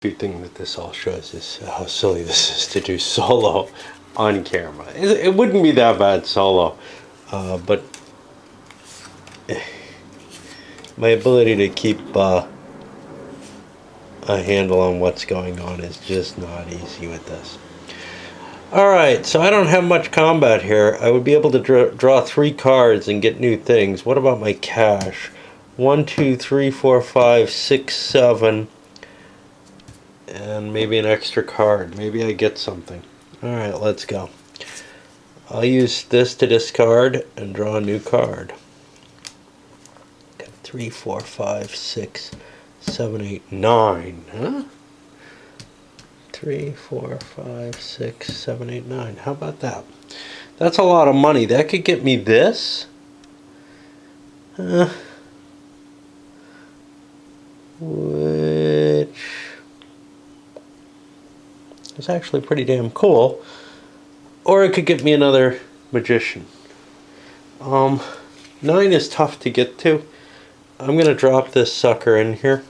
The thing that this all shows is how silly this is to do solo on camera. It wouldn't be that bad solo, but my ability to keep a handle on what's going on is just not easy with this. Alright, so I don't have much combat here. I would be able to draw 3 cards and get new things. What about my cash? 1, 2, 3, 4, 5, 6, 7... and maybe an extra card. Maybe I get something. Alright, let's go. I'll use this to discard and draw a new card. Got 3, 4, 5, 6, 7, 8, 9. Huh? 3, 4, 5, 6, 7, 8, 9. How about that? That's a lot of money. That could get me this. Which is actually pretty damn cool. Or it could get me another magician. 9 is tough to get to. I'm going to drop this sucker in here,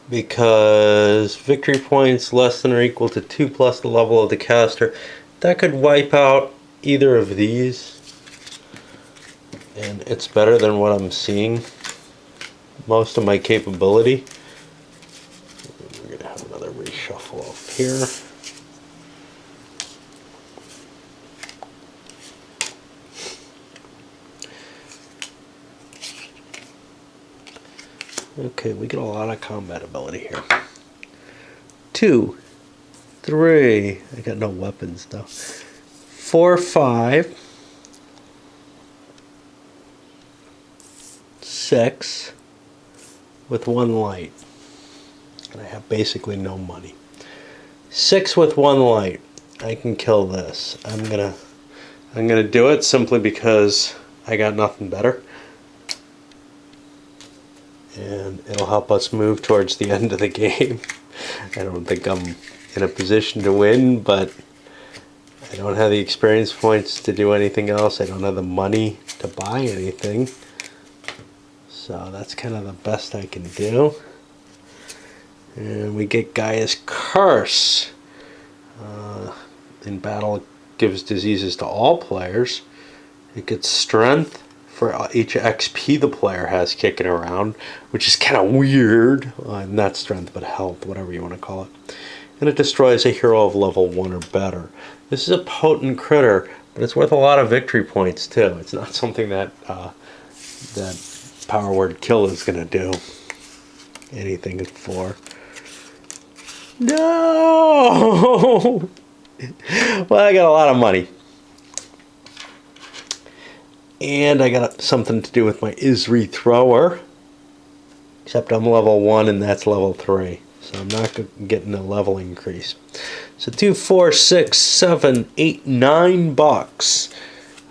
because victory points less than or equal to 2 plus the level of the caster. That could wipe out either of these, and it's better than what I'm seeing. Most of my capability. We're going to have another reshuffle up here. Okay, we get a lot of combat ability here. 2, 3, I got no weapons though. 4, 5, 6, with 1 light. And I have basically no money. 6 with 1 light. I can kill this. I'm gonna do it simply because I got nothing better. And it'll help us move towards the end of the game. I don't think I'm in a position to win, but I don't have the experience points to do anything else. I don't have the money to buy anything. So that's kind of the best I can do. And we get Gaia's Curse. In battle, it gives diseases to all players. It gets strength for each XP the player has kicking around, which is kind of weird. Not strength, but health, whatever you want to call it. And it destroys a hero of level 1 or better. This is a potent critter, but it's worth a lot of victory points too. It's not something that Power Word Kill is going to do anything for. No! Well, I got a lot of money. And I got something to do with my Isri Thrower. Except I'm level 1 and that's level 3. So I'm not getting a level increase. So 2, 4, 6, 7, 8, 9 bucks.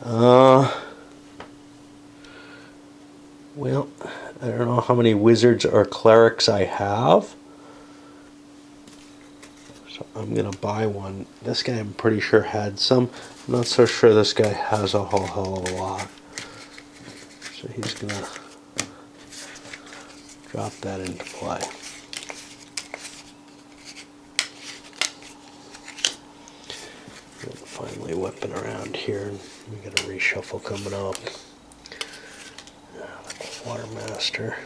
Well, I don't know how many wizards or clerics I have. So I'm going to buy one. This guy I'm pretty sure had some. I'm not so sure this guy has a whole hell of a lot. So he's going to drop that into play. Finally whipping around here. We got a reshuffle coming up. Quartermaster.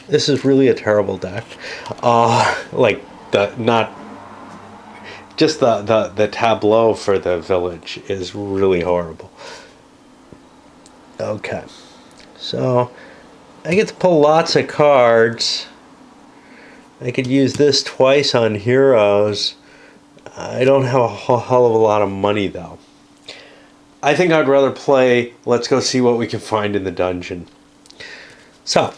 This is really a terrible deck. Like the tableau for the village is really horrible. Okay, so I get to pull lots of cards. I could use this twice on heroes. I don't have a whole hell of a lot of money though. I think I'd rather play let's go see what we can find in the dungeon. So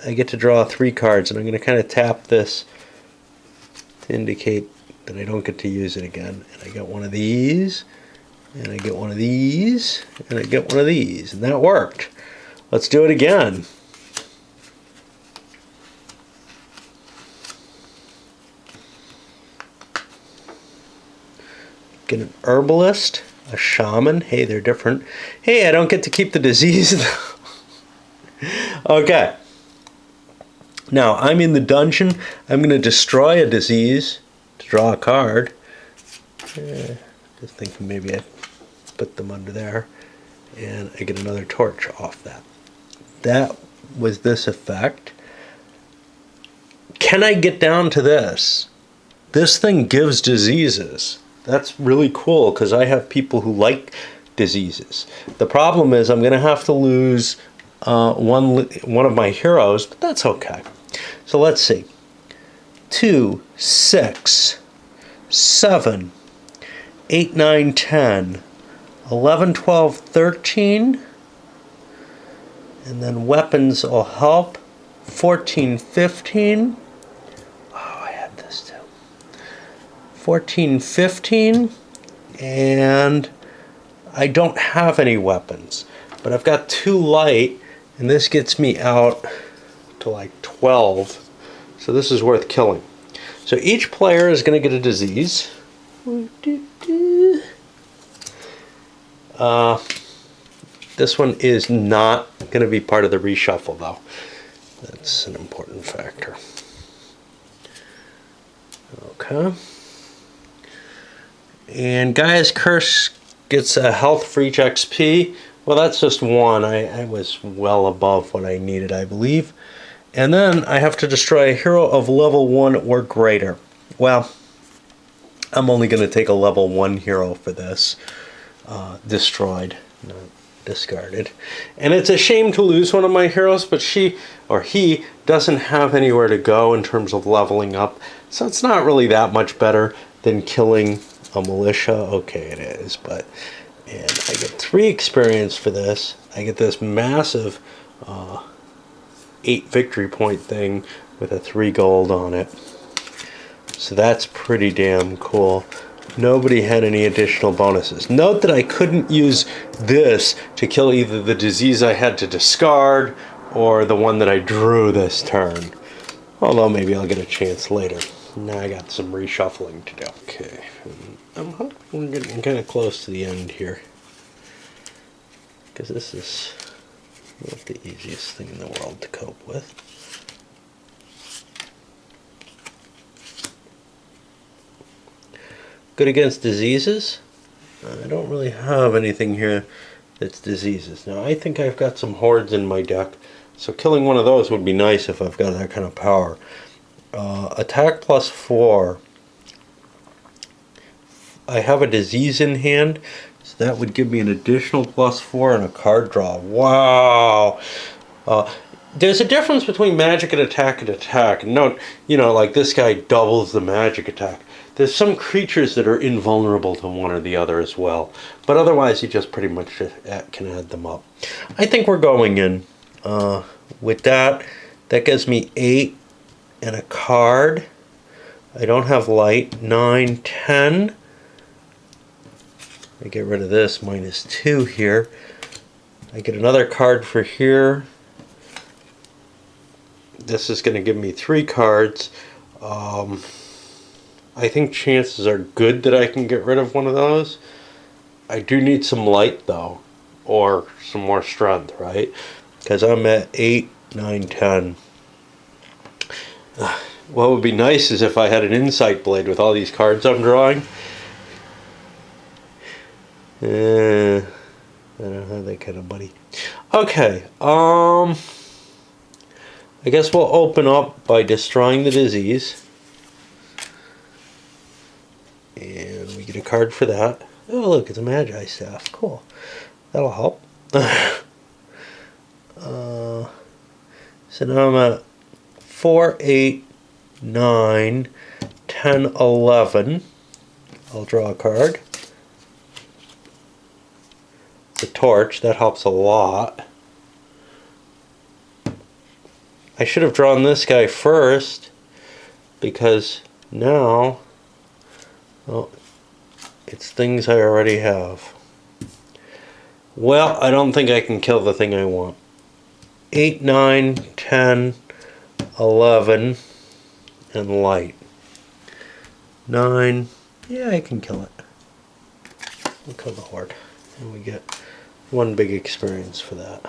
I get to draw 3 cards, and I'm going to kind of tap this to indicate that I don't get to use it again. And I get one of these, and I get one of these, and I get one of these, and that worked. Let's do it again. Get an herbalist, a shaman. Hey, they're different. Hey, I don't get to keep the disease though. Okay. Now, I'm in the dungeon. I'm going to destroy a disease to draw a card. Just thinking maybe I put them under there. And I get another torch off that. That was this effect. Can I get down to this? This thing gives diseases. That's really cool because I have people who like diseases. The problem is I'm going to have to lose one of my heroes, but that's okay. So let's see. 2, 6, 7, 8, 9, 10, 11, 12, 13. And then weapons will help. 14, 15. Oh, I had this too. 14, 15. And I don't have any weapons. But I've got 2 light. And this gets me out to like 12. So this is worth killing. So each player is going to get a disease. This one is not going to be part of the reshuffle, though. That's an important factor. Okay. And Gaia's Curse gets a health for each XP. Well, that's just 1. I was well above what I needed, I believe. And then I have to destroy a hero of level 1 or greater. Well, I'm only going to take a level 1 hero for this. Destroyed, not discarded. And it's a shame to lose one of my heroes, but she or he doesn't have anywhere to go in terms of leveling up. So it's not really that much better than killing a militia. Okay, it is, but... And I get 3 experience for this. I get this massive 8 victory point thing with a 3 gold on it. So that's pretty damn cool. Nobody had any additional bonuses. Note that I couldn't use this to kill either the disease I had to discard or the one that I drew this turn. Although maybe I'll get a chance later. Now I got some reshuffling to do. Okay. I'm hoping we're getting kind of close to the end here. Because this is not the easiest thing in the world to cope with. Good against diseases. I don't really have anything here that's diseases. Now I think I've got some hordes in my deck, so killing one of those would be nice if I've got that kind of power. Attack plus 4. I have a disease in hand, so that would give me an additional plus 4 and a card draw. Wow! There's a difference between magic and attack. Note, like this guy doubles the magic attack. There's some creatures that are invulnerable to one or the other as well. But otherwise, you just pretty much can add them up. I think we're going in. With that gives me 8 and a card. I don't have light. 9, 10. I get rid of this. -2 here. I get another card for here. This is going to give me 3 cards. I think chances are good that I can get rid of one of those. I do need some light, though, or some more strength, right? Because I'm at 8, 9, 10. What would be nice is if I had an insight blade with all these cards I'm drawing. I don't have that kind of money. Okay, I guess we'll open up by destroying the disease. And we get a card for that. Oh, look, it's a Magi Staff. Cool. That'll help. So now I'm at 4, 8, 9, 10, 11. I'll draw a card. The torch, that helps a lot. I should have drawn this guy first, because now, well, it's things I already have. Well, I don't think I can kill the thing I want. 8, 9, 10, 11, and light. 9, yeah, I can kill it. We'll kill the horde. And we get 1 big experience for that.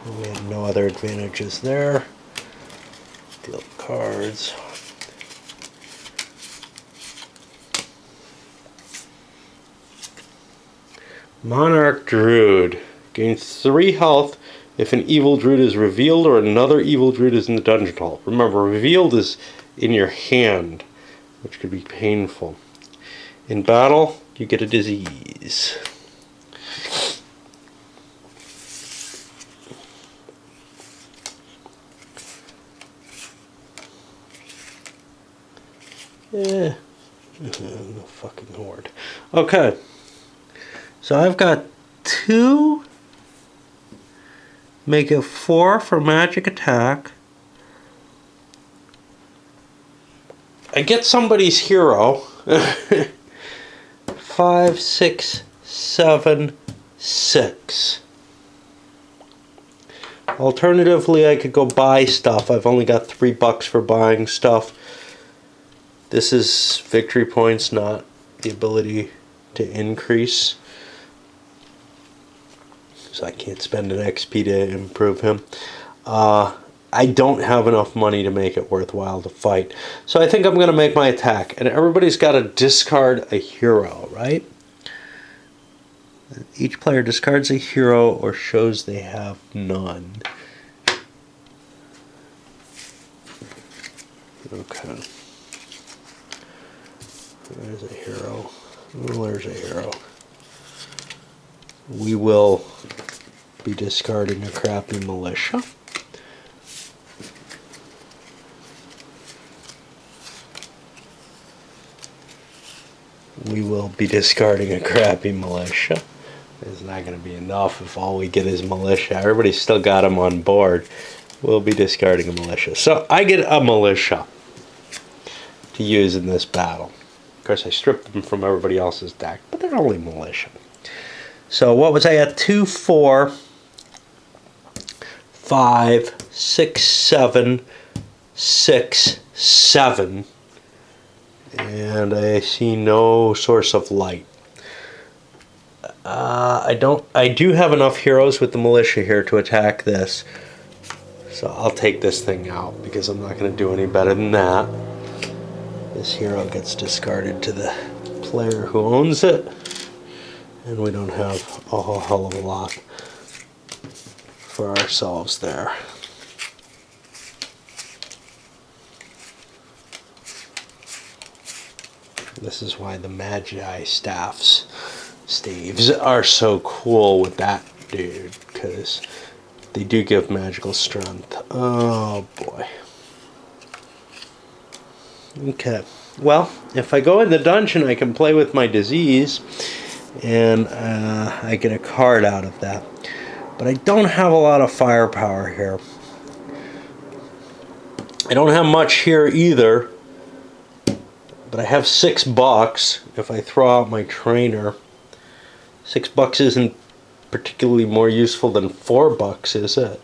We have no other advantages there. Deal cards. Monarch Druid. Gains 3 health if an evil druid is revealed or another evil druid is in the dungeon hall. Remember, revealed is in your hand, which could be painful. In battle, you get a disease. Yeah, the fucking horde. Okay, so I've got 2. Make it 4 for magic attack. I get somebody's hero. 5, 6, 7, 6. Alternatively, I could go buy stuff. I've only got $3 for buying stuff. This is victory points, not the ability to increase. So I can't spend an XP to improve him. I don't have enough money to make it worthwhile to fight. So I think I'm going to make my attack. And everybody's got to discard a hero, right? Each player discards a hero or shows they have none. Okay. There's a hero. Oh, there's a hero. We will be discarding a crappy militia. We will be discarding a crappy militia. It's not going to be enough if all we get is militia. Everybody's still got them on board. We'll be discarding a militia. So I get a militia to use in this battle. Of course, I stripped them from everybody else's deck, but they're only militia. So what was I at? 2, 4, 5, 6, 7, 6, 7. And I see no source of light. I do have enough heroes with the militia here to attack this. So I'll take this thing out because I'm not going to do any better than that. This hero gets discarded to the player who owns it. And we don't have a whole hell of a lot for ourselves there. This is why the Magi staves are so cool with that dude, because they do give magical strength. Oh boy. Okay. Well, if I go in the dungeon, I can play with my disease, and I get a card out of that. But I don't have a lot of firepower here. I don't have much here either. But I have $6 if I throw out my trainer. $6 isn't particularly more useful than $4, is it?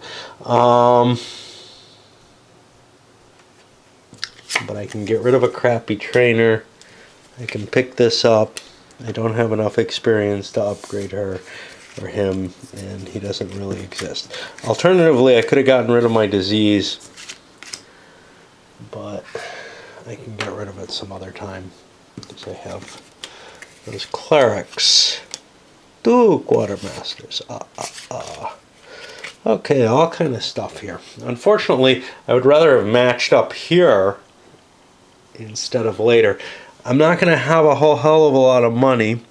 But I can get rid of a crappy trainer. I can pick this up. I don't have enough experience to upgrade her or him, and he doesn't really exist. Alternatively, I could have gotten rid of my disease, but I can get rid of it some other time because I have those clerics. 2 quartermasters. Okay, all kind of stuff here. Unfortunately, I would rather have matched up here instead of later. I'm not going to have a whole hell of a lot of money,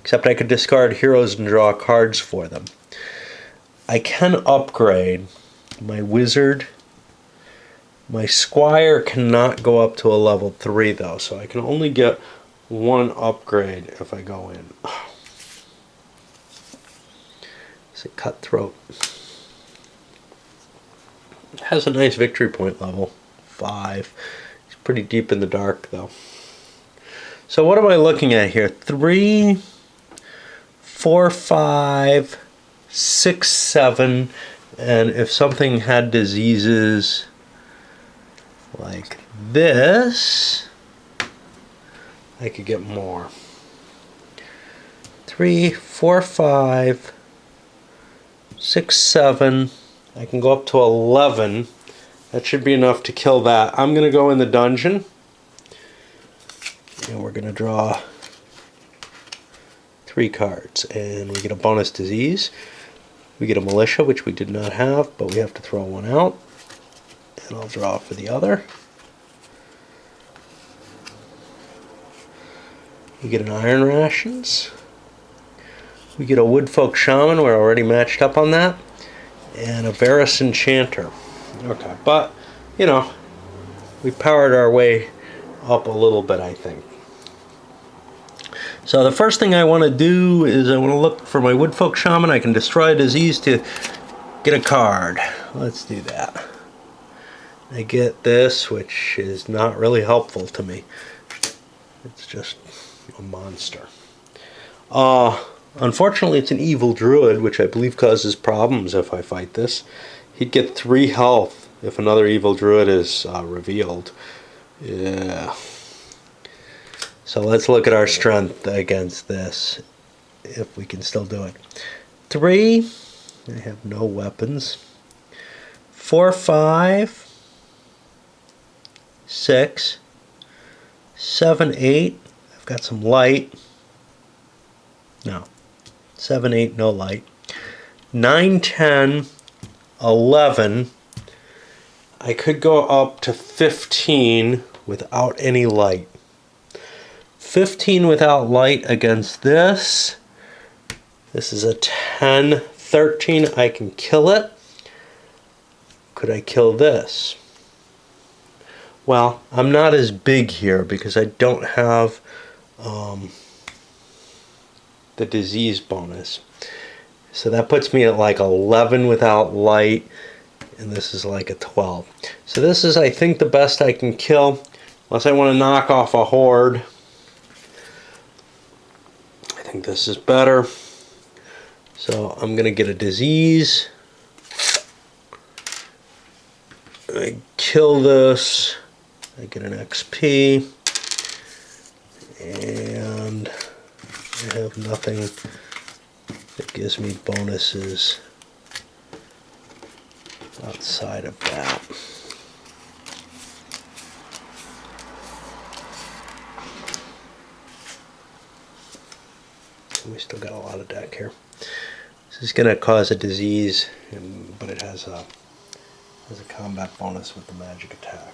except I could discard heroes and draw cards for them. I can upgrade my wizard. My squire cannot go up to a level 3 though, so I can only get 1 upgrade if I go in. It's a cutthroat. It has a nice victory point level, 5. It's pretty deep in the dark though. So what am I looking at here? 3, 4, 5, 6, 7, and if something had diseases like this, I could get more. 3, 4, 5, 6, 7, I can go up to 11. That should be enough to kill that. I'm going to go in the dungeon. And we're going to draw 3 cards. And we get a bonus disease. We get a militia, which we did not have, but we have to throw one out. And I'll draw for the other. We get an iron rations. We get a woodfolk shaman. We're already matched up on that. And a Varus enchanter. Okay, but, you know, we powered our way up a little bit, I think. So the first thing I want to do is I want to look for my woodfolk shaman. I can destroy a disease to get a card. Let's do that. I get this, which is not really helpful to me. It's just a monster. Unfortunately, it's an evil druid, which I believe causes problems if I fight this. He'd get 3 health if another evil druid is revealed. Yeah. So let's look at our strength against this, if we can still do it. 3, I have no weapons. 4, 5, 6, 7, 8, I've got some light. No. 7, 8, no light. 9, 10, 11. I could go up to 15 without any light. 15 without light against this. This is a 10, 13. I can kill it. Could I kill this? Well, I'm not as big here because I don't have the disease bonus. So that puts me at like 11 without light, and this is like a 12. So this is, I think, the best I can kill, unless I want to knock off a horde. I think this is better. So I'm going to get a disease. I kill this. I get an XP. And I have nothing that gives me bonuses outside of that. We still got a lot of deck here. This is going to cause a disease, but it has a combat bonus with the magic attack.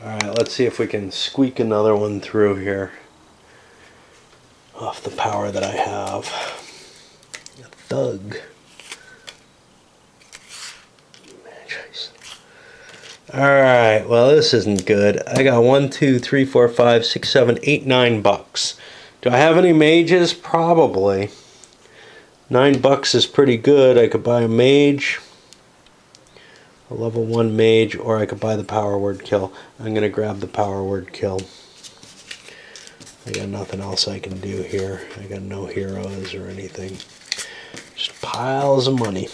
Alright, let's see if we can squeak another one through here off the power that I have. A thug. Alright, well, this isn't good. I got 1, 2, 3, 4, 5, 6, 7, 8, 9 bucks. Do I have any mages? Probably. $9 is pretty good. I could buy a mage, a level 1 mage, or I could buy the power word kill. I'm going to grab the power word kill. I got nothing else I can do here. I got no heroes or anything. Just piles of money.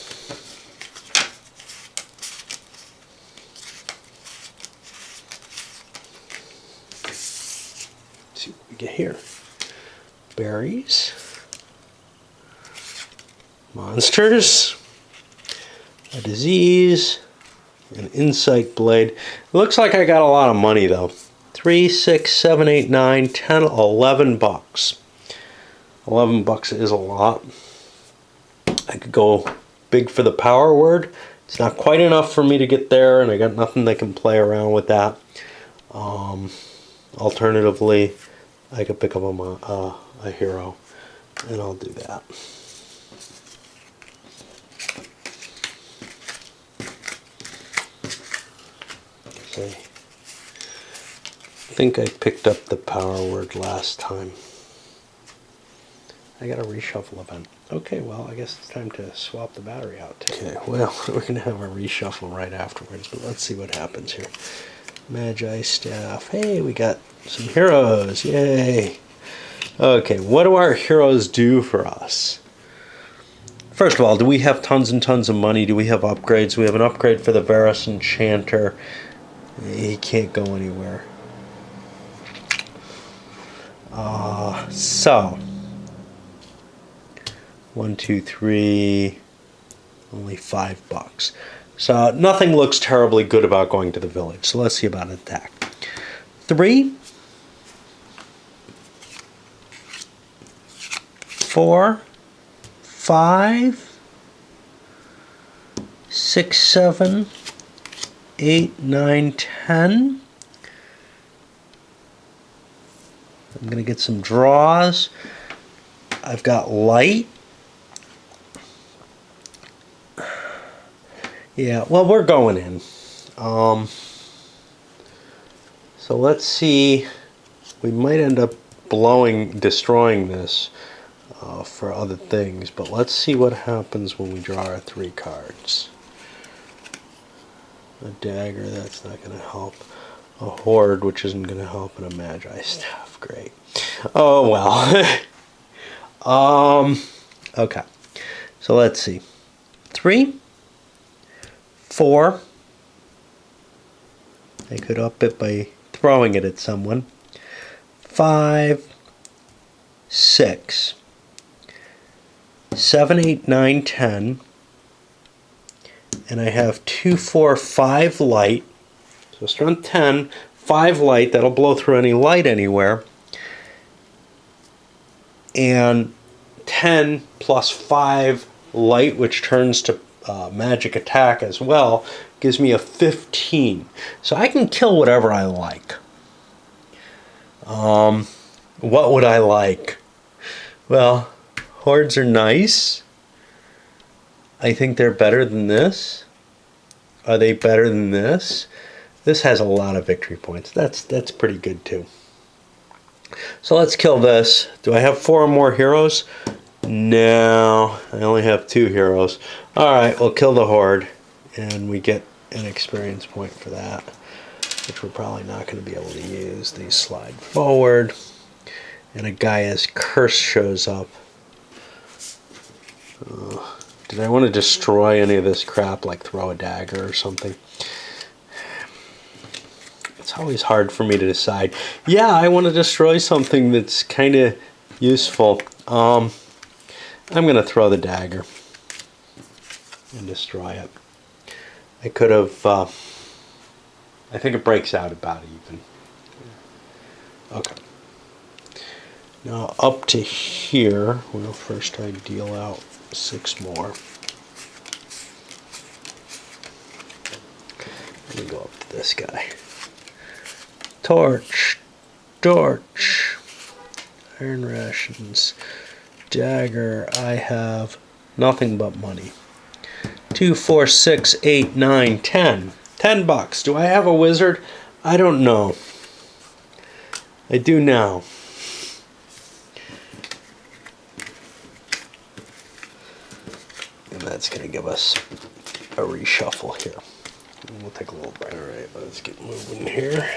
Let's see what we get here. Berries. Monsters. A disease. An insight blade. It looks like I got a lot of money though. 3, 6, 7, 8, 9, 10, 11 bucks. 11 bucks is a lot. I could go big for the power word. It's not quite enough for me to get there, and I got nothing that can play around with that. Alternatively, I could pick up a hero, and I'll do that. See. I think I picked up the power word last time. I got a reshuffle event. Okay, well, I guess it's time to swap the battery out too. Okay, well, we're going to have a reshuffle right afterwards, but let's see what happens here. Magi staff. Hey, we got some heroes. Yay. Okay, what do our heroes do for us? First of all, do we have tons and tons of money? Do we have upgrades? We have an upgrade for the Varus enchanter. He can't go anywhere. So 1, 2, 3, Only $5. So nothing looks terribly good about going to the village. So let's see about an attack. 3, 4, 5, 6, 7, 8, 9, 10. I'm going to get some draws. I've got light. Yeah, well, we're going in. So let's see. We might end up destroying this for other things, but let's see what happens when we draw our 3 cards. A dagger, that's not going to help. A horde, which isn't going to help, and a magi staff. Great. Oh well. Okay. So let's see. 3, 4. I could up it by throwing it at someone. 5, 6, 7, 8, 9, 10. And I have 2, 4, 5 light. So strength 10, 5 light. That'll blow through any light anywhere. And 10 plus 5 light, which turns to magic attack as well, gives me a 15. So I can kill whatever I like. What would I like? Well, hordes are nice. I think they're better than this. Are they better than this? This has a lot of victory points. That's pretty good too. So let's kill this. Do I have 4 more heroes? No, I only have 2 heroes. Alright, we'll kill the horde. And we get an experience point for that, which we're probably not going to be able to use. These slide forward. And a Gaia's Curse shows up. Did I want to destroy any of this crap, like throw a dagger or something? It's always hard for me to decide. Yeah, I want to destroy something that's kind of useful. I'm going to throw the dagger and destroy it. I could have... I think it breaks out about even. Okay. Now up to here. Well, first I deal out 6 more. Let me go up to this guy. Torch, iron rations, dagger. I have nothing but money. 2, 4, 6, 8, 9, 10. $10. Do I have a wizard? I don't know. I do now. And that's going to give us a reshuffle here. And we'll take a little break. Alright, let's get moving here.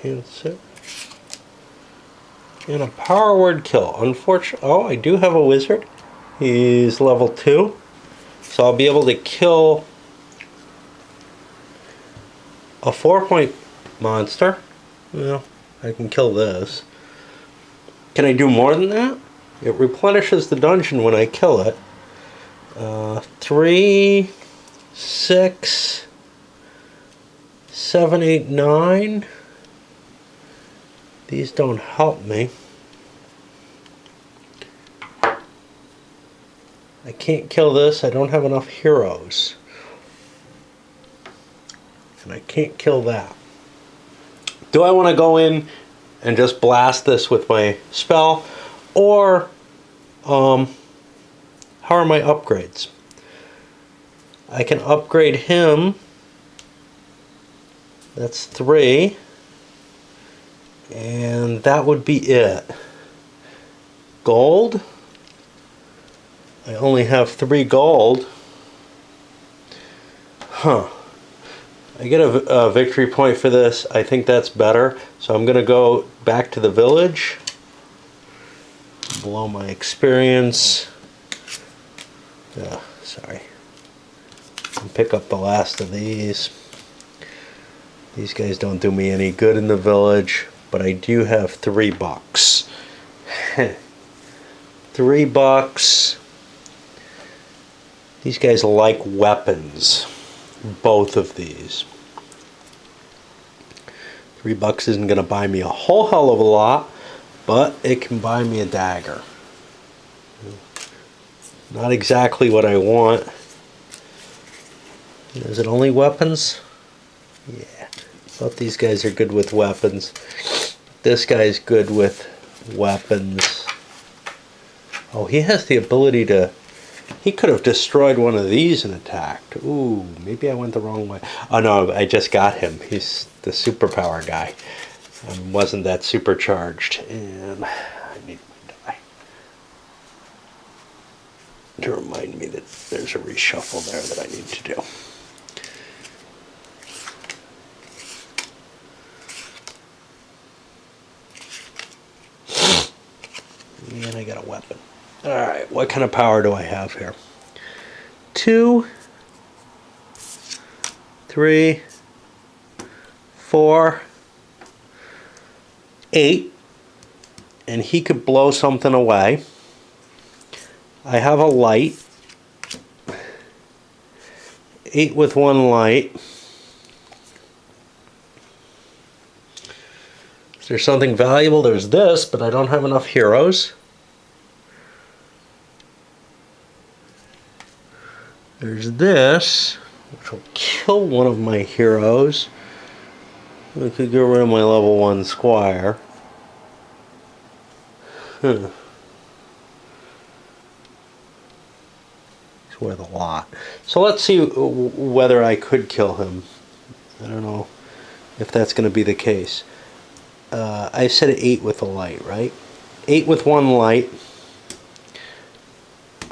Answer. And a power word kill. Unfortunately, oh, I do have a wizard. He's level 2. So I'll be able to kill a 4-point monster. Well, I can kill this. Can I do more than that? It replenishes the dungeon when I kill it. 3, 6, 7, 8, 9. These don't help me. I can't kill this. I don't have enough heroes. And I can't kill that. Do I want to go in and just blast this with my spell? Or, how are my upgrades? I can upgrade him. That's 3. And that would be it. Gold. I only have 3 gold. Huh. I get a victory point for this. I think that's better. So I'm going to go back to the village. Blow my experience. Sorry. And pick up the last of these. These guys don't do me any good in the village. but I do have $3. $3. These guys like weapons. Both of these. $3 isn't going to buy me a whole hell of a lot, but it can buy me a dagger. Not exactly what I want. Is it only weapons? Yeah. Both these guys are good with weapons. This guy's good with weapons. Oh, he has the ability to... He could have destroyed one of these and attacked. Ooh, maybe I went the wrong way. Oh no, I just got him. He's the superpower guy. Wasn't that supercharged. And I need my die to remind me that there's a reshuffle there that I need to do. And I got a weapon. Alright, what kind of power do I have here? 2, 3, 4, 8. And he could blow something away. I have a light. 8 with 1 light. Is there something valuable? There's this, but I don't have enough heroes. There's this, which will kill one of my heroes. I could get rid of my level 1 squire. It's worth a lot. So let's see whether I could kill him. I don't know if that's going to be the case. I said 8 with a light, right? 8 with 1 light.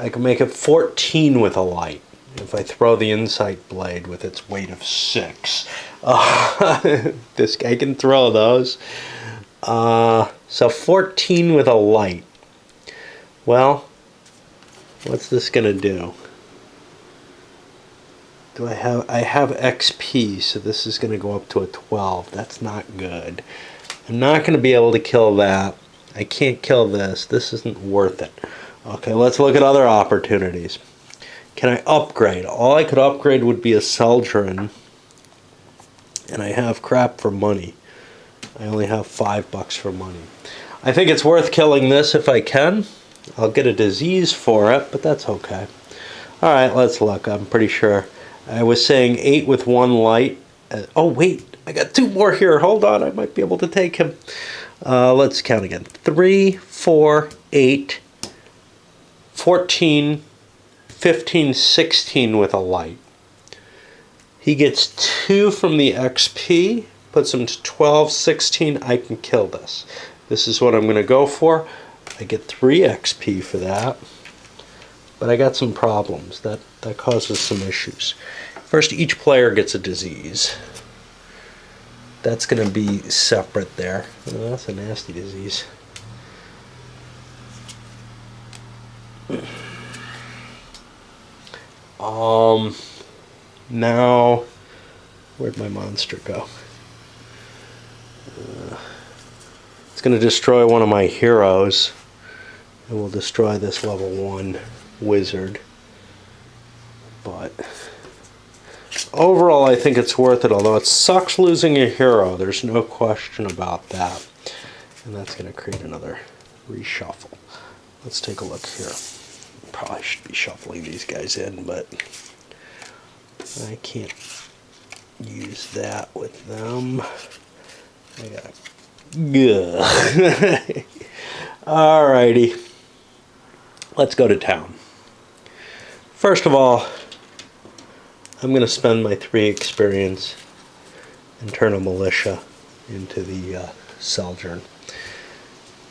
I can make it 14 with a light if I throw the insight blade with its weight of 6. This guy can throw those. So 14 with a light. Well, what's this gonna do? I have XP, so this is gonna go up to a 12. That's not good. I'm not gonna be able to kill that. I can't kill this. This isn't worth it. Okay, let's look at other opportunities. Can I upgrade? All I could upgrade would be a Celdron, and I have crap for money. I only have $5 for money. I think it's worth killing this if I can. I'll get a disease for it, but that's okay. Alright, let's look. I'm pretty sure. I was saying 8 with 1 light. Oh, wait. I got 2 more here. Hold on. I might be able to take him. Let's count again. 3, 4, 8, 14, 15, 16 with a light. He gets 2 from the XP. Puts him to 12, 16. I can kill this. This is what I'm going to go for. I get 3 XP for that. But I got some problems. That causes some issues. First, each player gets a disease. That's going to be separate there. Oh, that's a nasty disease. Now, where'd my monster go? It's going to destroy one of my heroes. It will destroy this level 1 wizard. But overall, I think it's worth it, although it sucks losing a hero. There's no question about that. And that's going to create another reshuffle. Let's take a look here. Probably should be shuffling these guys in, but I can't use that with them. I got good. Alrighty. Let's go to town. First of all, I'm going to spend my 3 experience and turn a militia into the Celdron.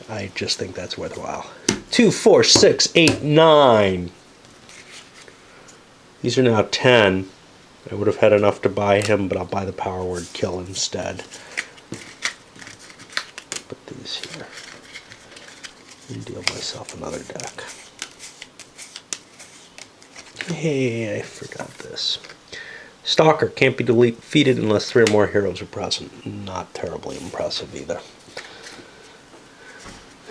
I just think that's worthwhile. 2, 4, 6, 8, 9. These are now 10. I would have had enough to buy him, but I'll buy the power word kill instead. Put these here. And deal myself another deck. Hey, I forgot this. Stalker can't be defeated unless 3 or more heroes are present. Not terribly impressive either.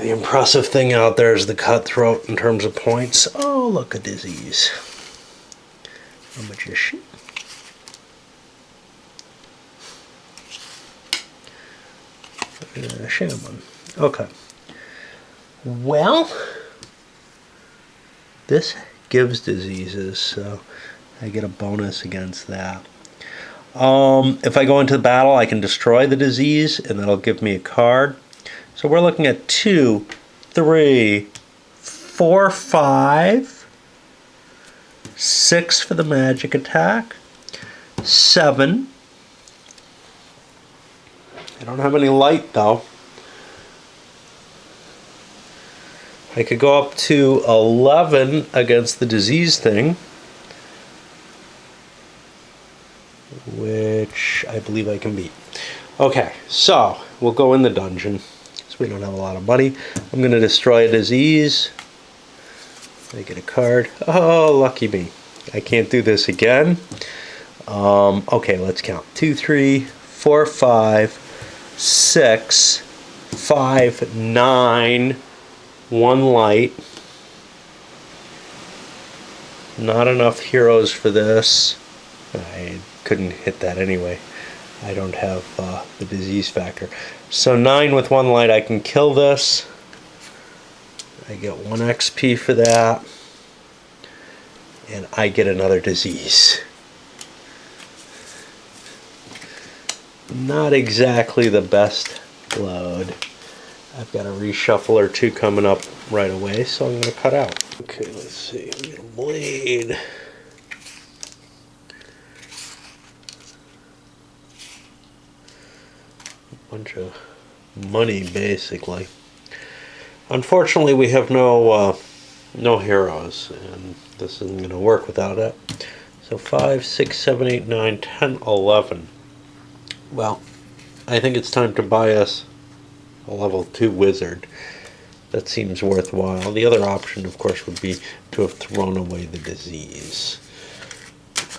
The impressive thing out there is the cutthroat in terms of points. Oh, look, a disease. A magician. Shaman. Okay. Well, this gives diseases, so I get a bonus against that. If I go into the battle, I can destroy the disease, and that'll give me a card. So we're looking at 2, 3, 4, 5, 6 for the magic attack, 7. I don't have any light though. I could go up to 11 against the disease thing, which I believe I can beat. Okay, so we'll go in the dungeon. So we don't have a lot of money. I'm going to destroy a disease. I get a card. Oh, lucky me. I can't do this again. Okay, let's count. 2, 3, 4, 5, 6, 5, 9, 1 light. Not enough heroes for this. I couldn't hit that anyway. I don't have the disease factor. So 9 with 1 light, I can kill this. I get 1 XP for that. And I get another disease. Not exactly the best load. I've got a reshuffle or 2 coming up right away, so I'm going to cut out. Okay, let's see. We got a blade. A bunch of money, basically. Unfortunately, we have no heroes, and this isn't going to work without it. So 5, 6, 7, 8, 9, 10, 11. Well, I think it's time to buy us a level 2 wizard. That seems worthwhile. The other option, of course, would be to have thrown away the disease.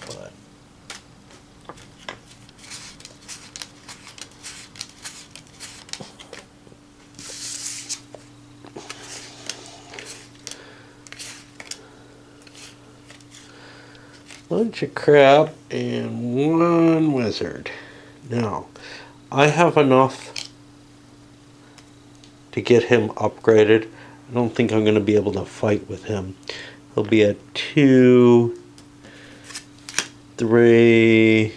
But bunch of crap and 1 wizard. Now, I have enough to get him upgraded. I don't think I'm going to be able to fight with him. He'll be at 2, 3,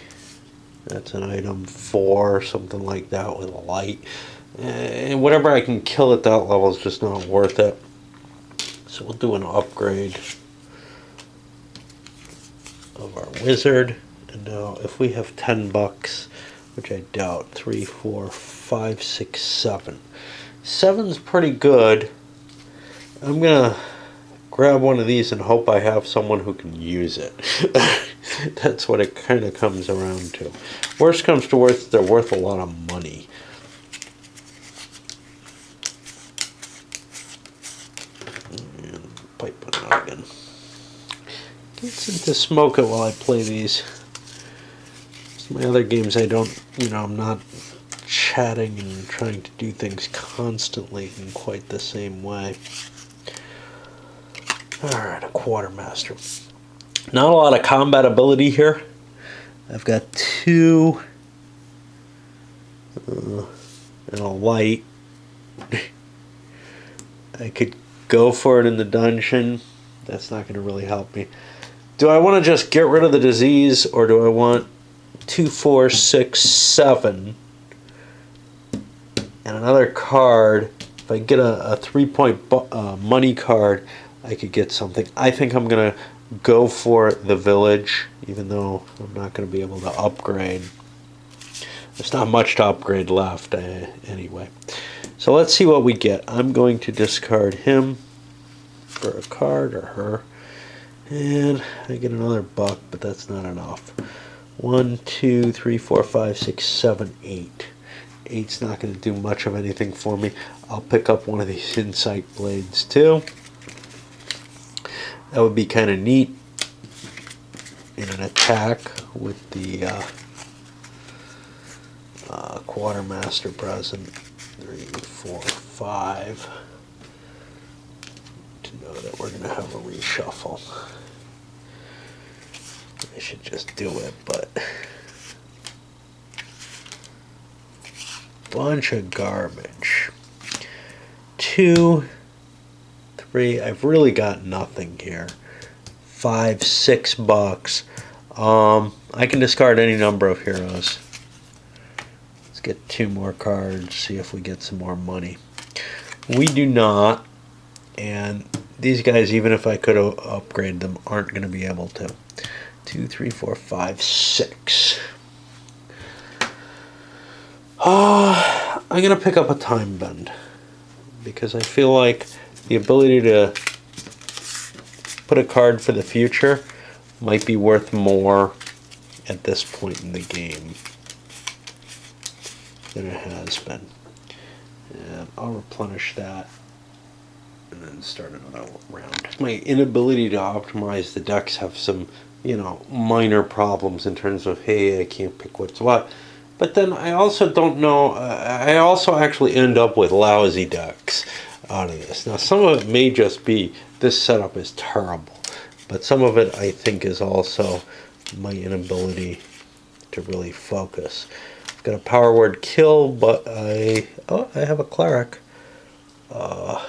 that's an item, 4, something like that with a light. And whatever I can kill at that level is just not worth it. So we'll do an upgrade of our wizard. And now if we have 10 bucks, which I doubt, 3, 4, 5, 6, 7. 7's pretty good. I'm gonna grab one of these and hope I have someone who can use it. That's what it kind of comes around to. Worst comes to worst, they're worth a lot of money. And pipe it out again. Gets into smoke it while I play these. My other games I don't, I'm not chatting and trying to do things constantly in quite the same way. Alright, a quartermaster. Not a lot of combat ability here. I've got 2 and a light. I could go for it in the dungeon. That's not going to really help me. Do I want to just get rid of the disease, or do I want 2, 4, 6, 7 and another card? If I get a 3-point money card, I could get something. I think I'm going to go for the village, even though I'm not going to be able to upgrade. There's not much to upgrade left anyway. So let's see what we get. I'm going to discard him for a card, or her. And I get another buck, but that's not enough. 1, 2, 3, 4, 5, 6, 7, 8. 8's not going to do much of anything for me. I'll pick up one of these insight blades too. That would be kind of neat in an attack with the quartermaster present. 3, 4, 5. know that we're going to have a reshuffle. I should just do it, but bunch of garbage. 2, 3. I've really got nothing here. 5, $6. I can discard any number of heroes. Let's get 2 more cards, see if we get some more money. We do not, and these guys, even if I could upgrade them, aren't going to be able to. 2, 3, 4, 5, 6. I'm going to pick up a time bend because I feel like the ability to put a card for the future might be worth more at this point in the game than it has been. And I'll replenish that and then start another round. My inability to optimize the decks have some, minor problems in terms of, hey, I can't pick what's what. But then I also don't know, I also actually end up with lousy decks out of this. Now, some of it may just be this setup is terrible, but some of it I think is also my inability to really focus. I've got a power word kill, but I have a cleric. Level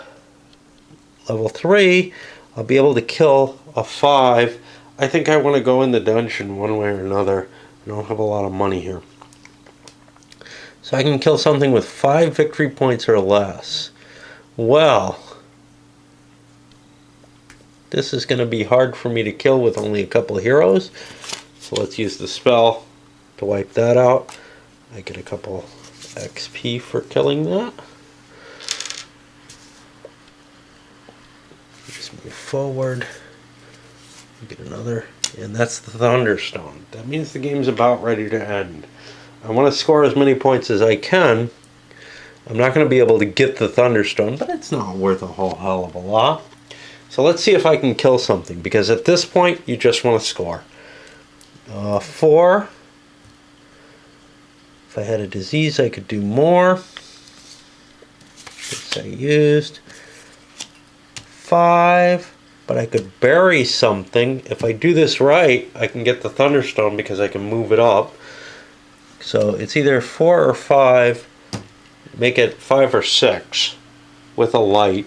3, I'll be able to kill a 5. I think I want to go in the dungeon one way or another. I don't have a lot of money here. So I can kill something with 5 victory points or less. Well, this is going to be hard for me to kill with only a couple of heroes. So let's use the spell to wipe that out. I get a couple XP for killing that. Just move forward. Get another. And that's the Thunderstone. That means the game's about ready to end. I want to score as many points as I can. I'm not going to be able to get the Thunderstone, but it's not worth a whole hell of a lot. So let's see if I can kill something, because at this point, you just want to score. 4. If I had a disease, I could do more. This I used. 5. But I could bury something. If I do this right, I can get the Thunderstone because I can move it up. So it's either 4 or 5. Make it 5 or 6 with a light.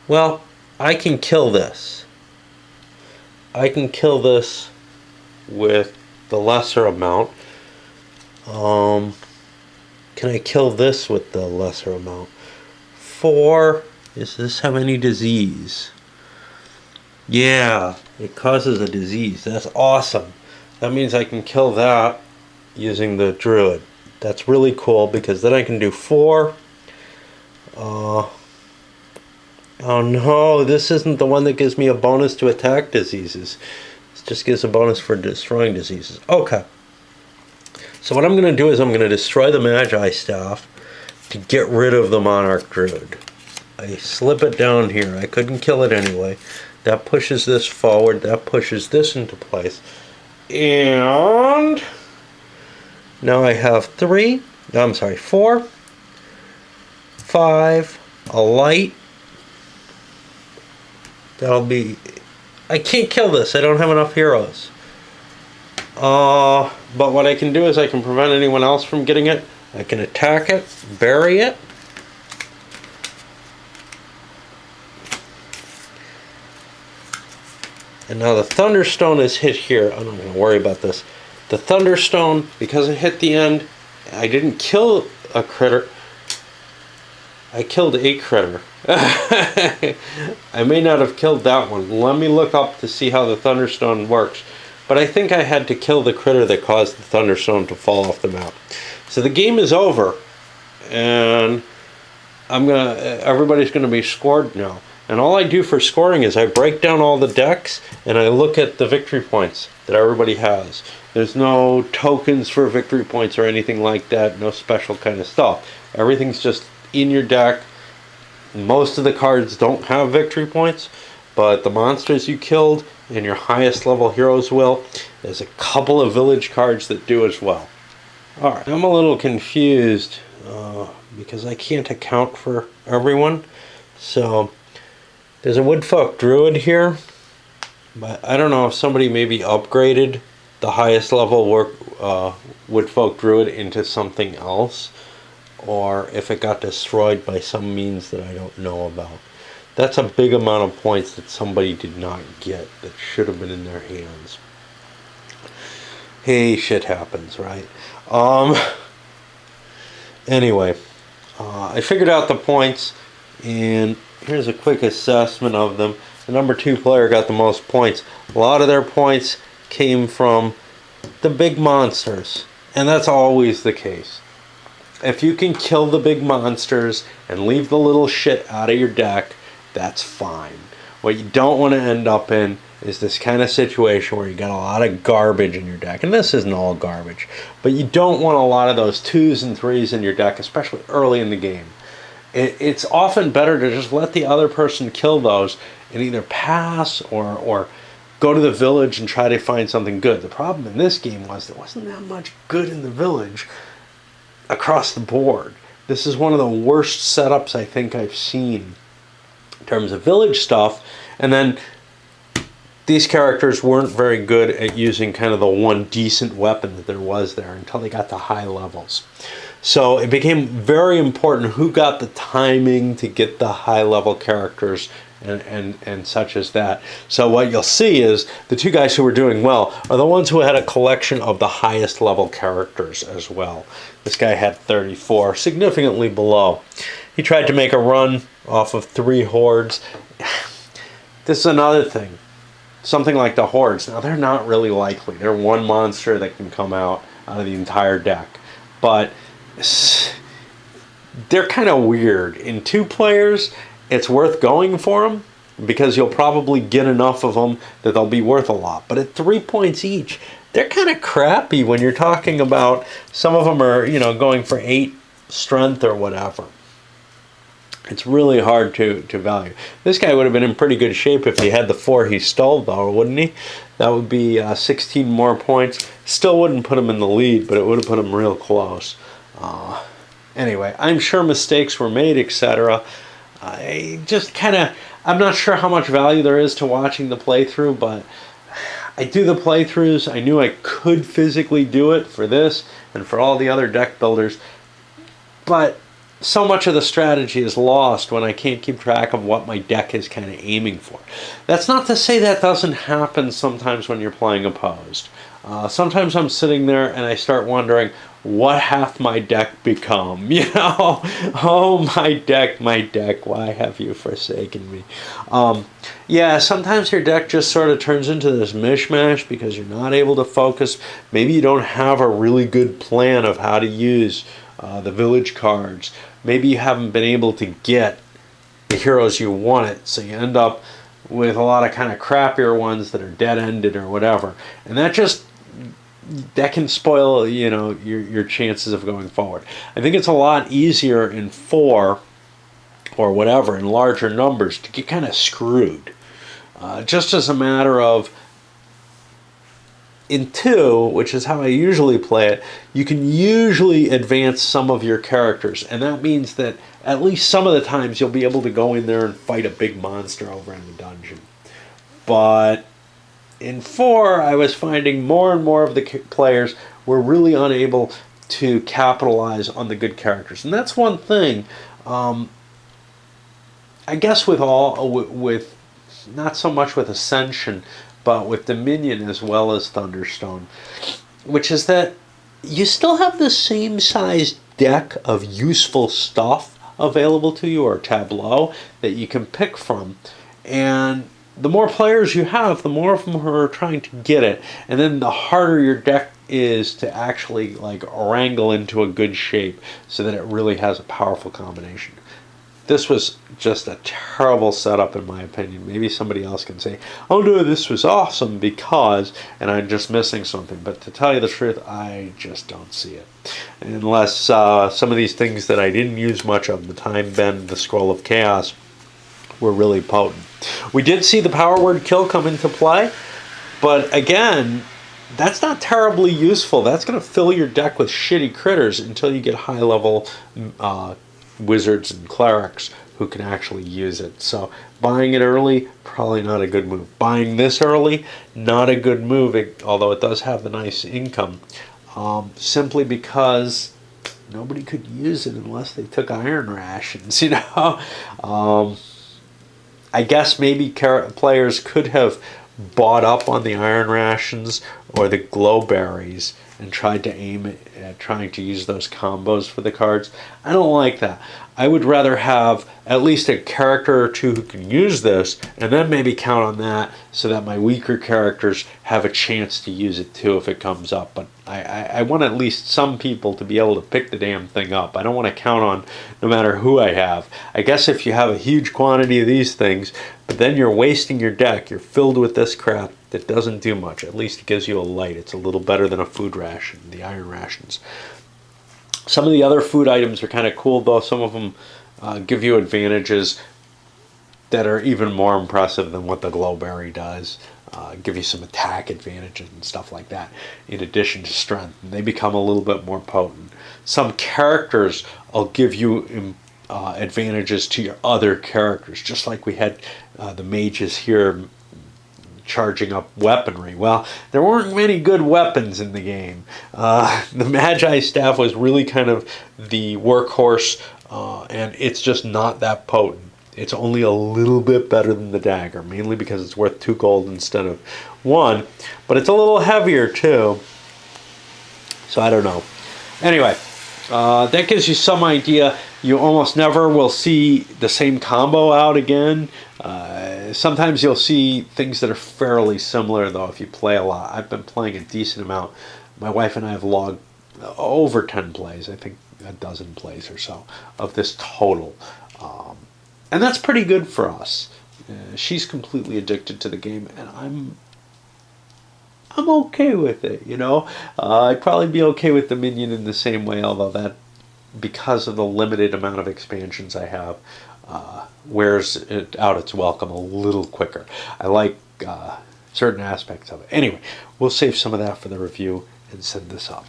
Well, I can kill this. I can kill this with the lesser amount. Can I kill this with the lesser amount? 4. Does this have any disease? Yeah, it causes a disease. That's awesome. That means I can kill that using the druid. That's really cool because then I can do 4. Oh no, this isn't the one that gives me a bonus to attack diseases. This just gives a bonus for destroying diseases. Okay. So what I'm going to do is I'm going to destroy the Magi Staff to get rid of the Monarch Druid. I slip it down here. I couldn't kill it anyway. That pushes this forward. That pushes this into place. And now I have 4, 5, a light. That'll be... I can't kill this. I don't have enough heroes. But what I can do is I can prevent anyone else from getting it. I can attack it, bury it. And now the Thunderstone is hit here. I'm not going to worry about this. The Thunderstone, because it hit the end, I didn't kill a critter. I killed a critter. I may not have killed that one. Let me look up to see how the Thunderstone works. But I think I had to kill the critter that caused the Thunderstone to fall off the map. So the game is over, and everybody's gonna be scored now. And all I do for scoring is I break down all the decks and I look at the victory points that everybody has. There's no tokens for victory points or anything like that, no special kind of stuff. Everything's just in your deck. Most of the cards don't have victory points, but the monsters you killed and your highest level heroes will. There's a couple of village cards that do as well. Alright, I'm a little confused because I can't account for everyone. So, there's a Woodfolk Druid here, but I don't know if somebody maybe upgraded the highest level Woodfolk Druid into something else, or if it got destroyed by some means that I don't know about. That's a big amount of points that somebody did not get that should have been in their hands. Hey, shit happens, right? Anyway, I figured out the points, and here's a quick assessment of them. The number 2 player got the most points. A lot of their points came from the big monsters, and that's always the case. If you can kill the big monsters and leave the little shit out of your deck, that's fine. What you don't want to end up in is this kind of situation where you got a lot of garbage in your deck. And this isn't all garbage, but you don't want a lot of those 2s and 3s in your deck, especially early in the game. It's often better to just let the other person kill those and either pass or go to the village and try to find something good. The problem in this game was there wasn't that much good in the village across the board. This is one of the worst setups I think I've seen in terms of village stuff. And then these characters weren't very good at using kind of the one decent weapon that there was there until they got to high levels. So it became very important who got the timing to get the high level characters and such as that. So what you'll see is the 2 guys who were doing well are the ones who had a collection of the highest level characters as well. This guy had 34, significantly below. He tried to make a run off of 3 hordes. This is another thing. Something like the hordes. Now, they're not really likely. They're 1 monster that can come out of the entire deck. But they're kind of weird. In 2 players, it's worth going for them because you'll probably get enough of them that they'll be worth a lot. But at 3 points each, they're kind of crappy when you're talking about some of them are, going for 8 strength or whatever. It's really hard to value. This guy would have been in pretty good shape if he had the 4 he stole, though, wouldn't he? That would be 16 more points. Still wouldn't put him in the lead, but it would have put him real close. Anyway, I'm sure mistakes were made, etc. I'm not sure how much value there is to watching the playthrough, but I do the playthroughs. I knew I could physically do it for this and for all the other deck builders, but so much of the strategy is lost when I can't keep track of what my deck is kind of aiming for. That's not to say that doesn't happen sometimes when you're playing opposed. Sometimes I'm sitting there and I start wondering, what hath my deck become? Oh, my deck, why have you forsaken me? Yeah, sometimes your deck just sort of turns into this mishmash because you're not able to focus. Maybe you don't have a really good plan of how to use the village cards. Maybe you haven't been able to get the heroes you wanted, so you end up with a lot of kind of crappier ones that are dead-ended or whatever. And that can spoil, your chances of going forward. I think it's a lot easier in 4 or whatever, in larger numbers, to get kind of screwed. Just as a matter of, in 2, which is how I usually play it, you can usually advance some of your characters, and that means that at least some of the times you'll be able to go in there and fight a big monster over in the dungeon. But in 4, I was finding more and more of the players were really unable to capitalize on the good characters. And that's one thing, I guess with not so much with Ascension, but with Dominion as well as Thunderstone, which is that you still have the same size deck of useful stuff available to you, or tableau, that you can pick from. And the more players you have, the more of them who are trying to get it, and then the harder your deck is to actually wrangle into a good shape so that it really has a powerful combination. This was just a terrible setup in my opinion. Maybe somebody else can say, oh no, this was awesome because, and I'm just missing something. But to tell you the truth, I just don't see it. Unless some of these things that I didn't use much of, the Time Bend, the Scroll of Chaos, were really potent. We did see the Power Word Kill come into play, but again, that's not terribly useful. That's going to fill your deck with shitty critters until you get high level wizards and clerics who can actually use it. So buying it early, probably not a good move. Buying this early, not a good move, although it does have the nice income, simply because nobody could use it unless they took iron rations, you know. I guess maybe players could have bought up on the iron rations or the glow berries and tried to aim at trying to use those combos for the cards. I don't like that. I would rather have at least a character or two who can use this, and then maybe count on that so that my weaker characters have a chance to use it too if it comes up. But I want at least some people to be able to pick the damn thing up. I don't want to count on no matter who I have. I guess if you have a huge quantity of these things, but then you're wasting your deck, you're filled with this crap that doesn't do much. At least it gives you a light. It's a little better than a food ration, the iron rations. Some of the other food items are kind of cool, though. Some of them give you advantages that are even more impressive than what the glowberry does. Give you some attack advantages and stuff like that, in addition to strength. And they become a little bit more potent. Some characters will give you advantages to your other characters, just like we had the mages here charging up weaponry. Well, there weren't many good weapons in the game. The Magi staff was really kind of the workhorse, and it's just not that potent. It's only a little bit better than the dagger, mainly because it's worth 2 gold instead of 1, but it's a little heavier too, so I don't know. Anyway, that gives you some idea. You almost never will see the same combo out again. Sometimes you'll see things that are fairly similar, though, if you play a lot. I've been playing a decent amount. My wife and I have logged over 10 plays, I think a dozen plays or so, of this total. And that's pretty good for us. She's completely addicted to the game, and I'm okay with it, you know. I'd probably be okay with Dominion in the same way, although that, because of the limited amount of expansions I have, wears it out its welcome a little quicker. I like certain aspects of it. Anyway, we'll save some of that for the review and send this up.